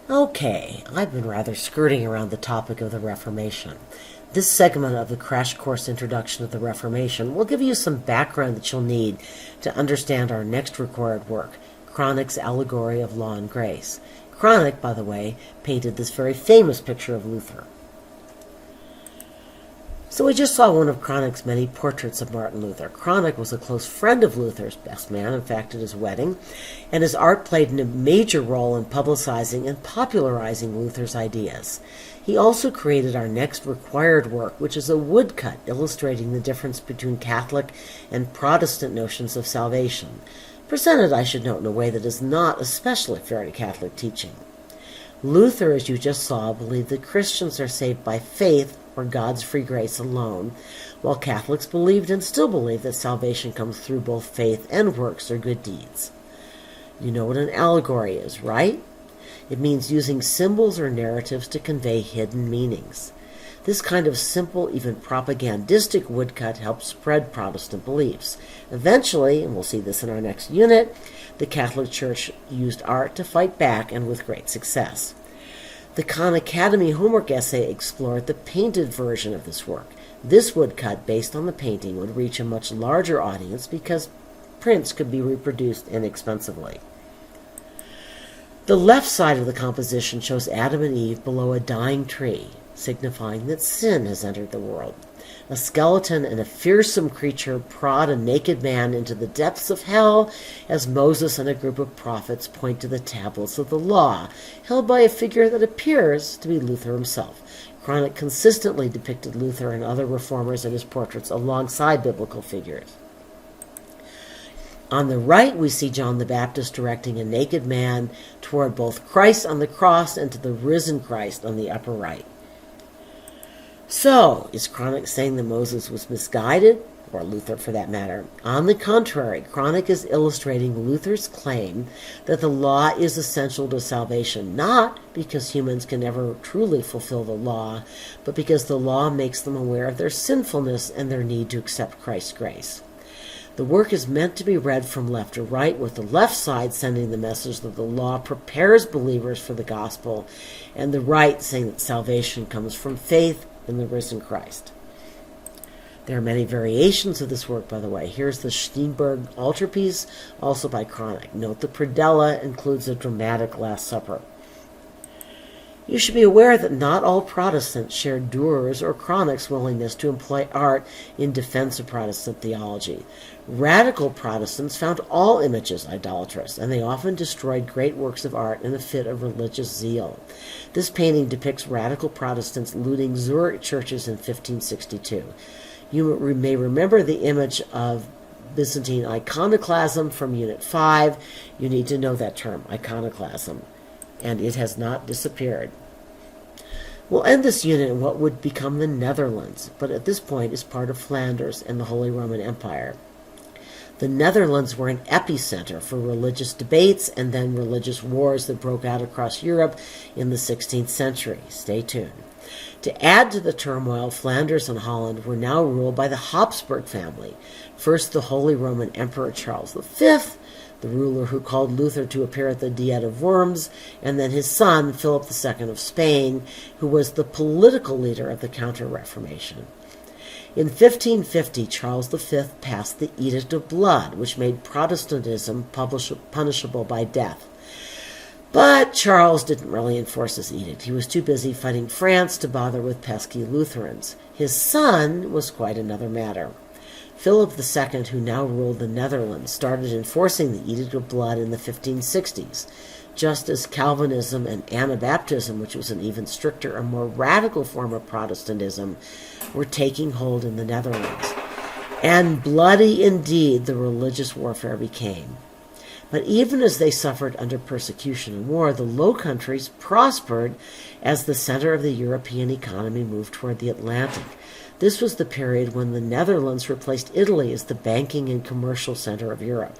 Okay, I've been rather skirting around the topic of the Reformation. This segment of the Crash Course Introduction to the Reformation will give you some background that you'll need to understand our next required work, Cranach's Allegory of Law and Grace. Cranach, by the way, painted this very famous picture of Luther. So we just saw one of Cranach's many portraits of Martin Luther. Cranach was a close friend of Luther's, best man, in fact, at his wedding, and his art played a major role in publicizing and popularizing Luther's ideas. He also created our next required work, which is a woodcut illustrating the difference between Catholic and Protestant notions of salvation, presented, I should note, in a way that is not especially fair to Catholic teaching. Luther, as you just saw, believed that Christians are saved by faith or God's free grace alone, while Catholics believed and still believe that salvation comes through both faith and works or good deeds. You know what an allegory is, right? It means using symbols or narratives to convey hidden meanings. This kind of simple, even propagandistic woodcut helped spread Protestant beliefs. Eventually, and we'll see this in our next unit, the Catholic Church used art to fight back, and with great success. The Khan Academy homework essay explored the painted version of this work. This woodcut, based on the painting, would reach a much larger audience because prints could be reproduced inexpensively. The left side of the composition shows Adam and Eve below a dying tree, signifying that sin has entered the world. A skeleton and a fearsome creature prod a naked man into the depths of hell as Moses and a group of prophets point to the tablets of the law, held by a figure that appears to be Luther himself. Cranach consistently depicted Luther and other reformers in his portraits alongside biblical figures. On the right, we see John the Baptist directing a naked man toward both Christ on the cross and to the risen Christ on the upper right. So, is Cranach saying that Moses was misguided, or Luther for that matter? On the contrary, Cranach is illustrating Luther's claim that the law is essential to salvation, not because humans can never truly fulfill the law, but because the law makes them aware of their sinfulness and their need to accept Christ's grace. The work is meant to be read from left to right, with the left side sending the message that the law prepares believers for the gospel, and the right saying that salvation comes from faith in the risen Christ. There are many variations of this work, by the way. Here's the Steenberg altarpiece, also by Cranach. Note the predella includes a dramatic Last Supper. You should be aware that not all Protestants shared Durer's or Cranach's willingness to employ art in defense of Protestant theology. Radical Protestants found all images idolatrous, and they often destroyed great works of art in a fit of religious zeal. This painting depicts radical Protestants looting Zurich churches in 1562. You may remember the image of Byzantine iconoclasm from Unit 5. You need to know that term, iconoclasm, and it has not disappeared. We'll end this unit in what would become the Netherlands, but at this point is part of Flanders and the Holy Roman Empire. The Netherlands were an epicenter for religious debates and then religious wars that broke out across Europe in the 16th century. Stay tuned. To add to the turmoil, Flanders and Holland were now ruled by the Habsburg family. First, the Holy Roman Emperor Charles V, the ruler who called Luther to appear at the Diet of Worms, and then his son, Philip II of Spain, who was the political leader of the Counter-Reformation. In 1550, Charles V passed the Edict of Blood, which made Protestantism punishable by death. But Charles didn't really enforce this edict. He was too busy fighting France to bother with pesky Lutherans. His son was quite another matter. Philip II, who now ruled the Netherlands, started enforcing the Edict of Blood in the 1560s, just as Calvinism and Anabaptism, which was an even stricter and more radical form of Protestantism, were taking hold in the Netherlands. And bloody indeed the religious warfare became. But even as they suffered under persecution and war, the Low Countries prospered as the center of the European economy moved toward the Atlantic. This was the period when the Netherlands replaced Italy as the banking and commercial center of Europe.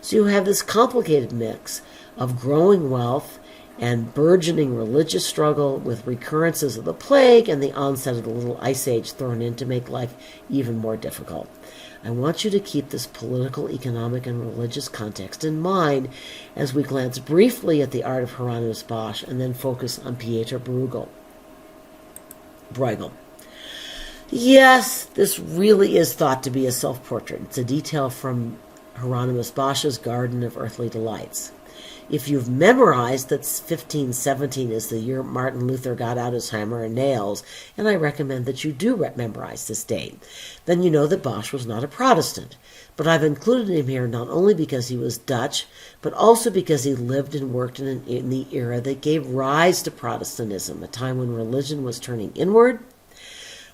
So you have this complicated mix of growing wealth and burgeoning religious struggle with recurrences of the plague and the onset of the Little Ice Age thrown in to make life even more difficult. I want you to keep this political, economic, and religious context in mind as we glance briefly at the art of Hieronymus Bosch and then focus on Pieter Bruegel. Yes, this really is thought to be a self-portrait. It's a detail from Hieronymus Bosch's Garden of Earthly Delights. If you've memorized that 1517 is the year Martin Luther got out his hammer and nails, and I recommend that you do memorize this date, then you know that Bosch was not a Protestant. But I've included him here not only because he was Dutch, but also because he lived and worked in the era that gave rise to Protestantism, a time when religion was turning inward,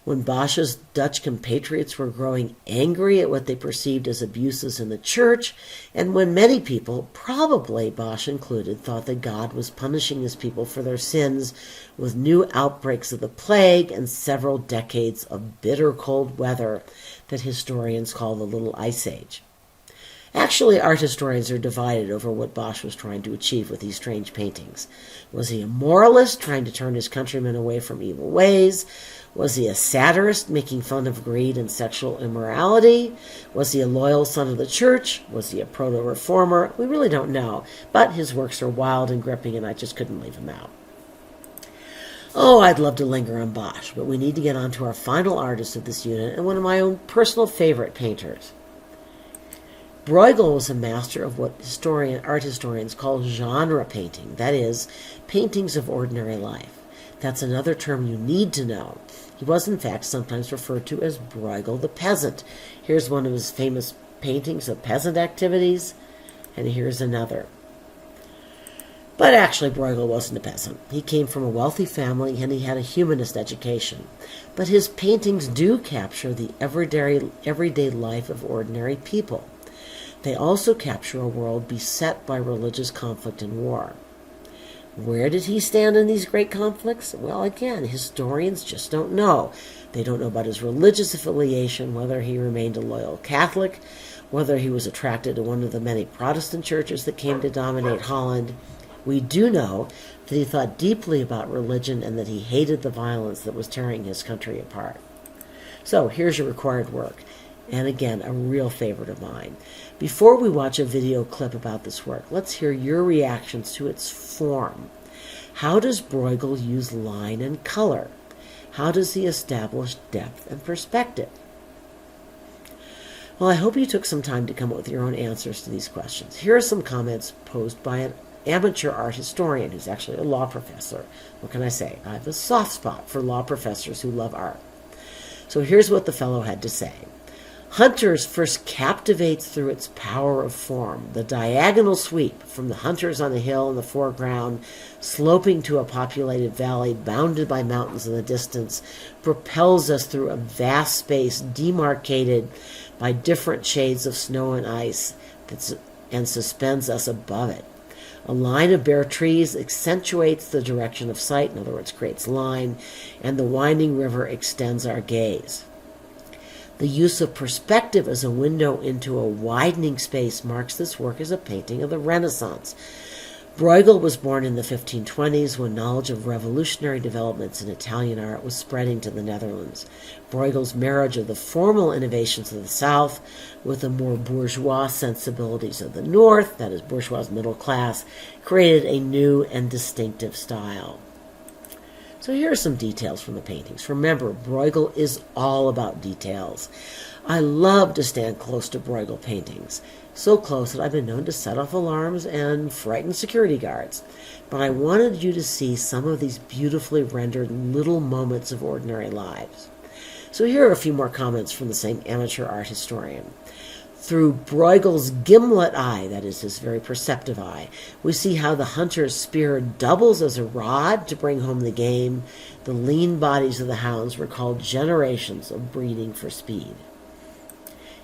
when Bosch's Dutch compatriots were growing angry at what they perceived as abuses in the church, and when many people, probably Bosch included, thought that God was punishing his people for their sins with new outbreaks of the plague and several decades of bitter cold weather that historians call the Little Ice Age. Actually, art historians are divided over what Bosch was trying to achieve with these strange paintings. Was he a moralist trying to turn his countrymen away from evil ways? Was he a satirist making fun of greed and sexual immorality? Was he a loyal son of the church? Was he a proto-reformer? We really don't know, but his works are wild and gripping, and I just couldn't leave him out. Oh, I'd love to linger on Bosch, but we need to get on to our final artist of this unit and one of my own personal favorite painters. Bruegel was a master of what art historians call genre painting, that is, paintings of ordinary life. That's another term you need to know. He was, in fact, sometimes referred to as Bruegel the Peasant. Here's one of his famous paintings of peasant activities, and here's another. But actually, Bruegel wasn't a peasant. He came from a wealthy family, and he had a humanist education. But his paintings do capture the everyday life of ordinary people. They also capture a world beset by religious conflict and war. Where did he stand in these great conflicts? Well, again, historians just don't know. They don't know about his religious affiliation, whether he remained a loyal Catholic, whether he was attracted to one of the many Protestant churches that came to dominate Holland. We do know that he thought deeply about religion and that he hated the violence that was tearing his country apart. So here's your required work, and again, a real favorite of mine. Before we watch a video clip about this work, let's hear your reactions to its form. How does Bruegel use line and color? How does he establish depth and perspective? Well, I hope you took some time to come up with your own answers to these questions. Here are some comments posed by an amateur art historian who's actually a law professor. What can I say? I have a soft spot for law professors who love art. So here's what the fellow had to say. Hunters first captivates through its power of form. The diagonal sweep from the hunters on a hill in the foreground, sloping to a populated valley bounded by mountains in the distance, propels us through a vast space demarcated by different shades of snow and ice and suspends us above it. A line of bare trees accentuates the direction of sight, in other words, creates line, and the winding river extends our gaze. The use of perspective as a window into a widening space marks this work as a painting of the Renaissance. Bruegel was born in the 1520s when knowledge of revolutionary developments in Italian art was spreading to the Netherlands. Bruegel's marriage of the formal innovations of the South with the more bourgeois sensibilities of the North, that is, bourgeois middle class, created a new and distinctive style. So here are some details from the paintings. Remember, Bruegel is all about details. I love to stand close to Bruegel paintings, so close that I've been known to set off alarms and frighten security guards. But I wanted you to see some of these beautifully rendered little moments of ordinary lives. So here are a few more comments from the same amateur art historian. Through Bruegel's gimlet eye, that is his very perceptive eye, we see how the hunter's spear doubles as a rod to bring home the game. The lean bodies of the hounds recall generations of breeding for speed.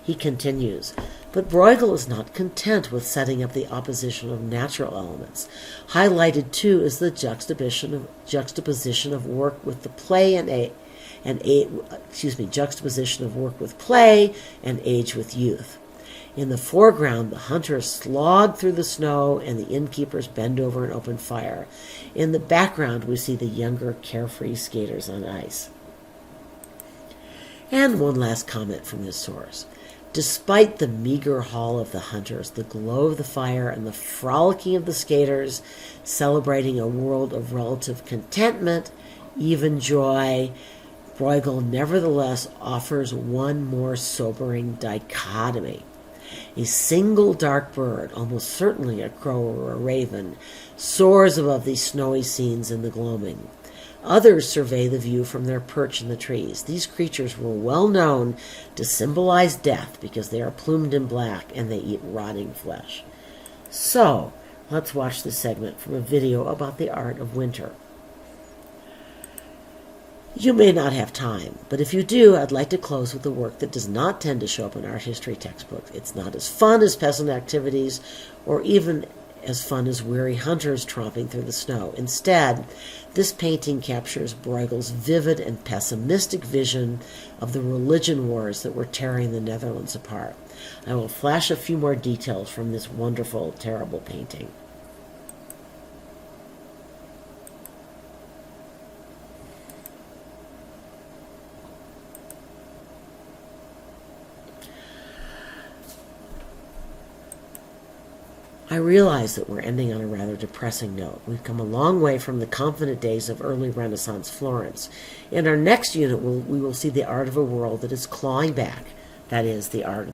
He continues, but Bruegel is not content with setting up the opposition of natural elements. Highlighted too is the juxtaposition of work with the play juxtaposition of work with play and age with youth. In the foreground, the hunters slog through the snow and the innkeepers bend over and open fire. In the background, we see the younger, carefree skaters on ice. And one last comment from this source. Despite the meager haul of the hunters, the glow of the fire, and the frolicking of the skaters, celebrating a world of relative contentment, even joy, Bruegel nevertheless offers one more sobering dichotomy. A single dark bird, almost certainly a crow or a raven, soars above these snowy scenes in the gloaming. Others survey the view from their perch in the trees. These creatures were well known to symbolize death because they are plumed in black and they eat rotting flesh. So, let's watch this segment from a video about the art of winter. You may not have time, but if you do, I'd like to close with a work that does not tend to show up in art history textbooks. It's not as fun as peasant activities, or even as fun as weary hunters tromping through the snow. Instead, this painting captures Bruegel's vivid and pessimistic vision of the religion wars that were tearing the Netherlands apart. I will flash a few more details from this wonderful, terrible painting. I realize that we're ending on a rather depressing note. We've come a long way from the confident days of early Renaissance Florence. In our next unit, we will see the art of a world that is clawing back, that is, the art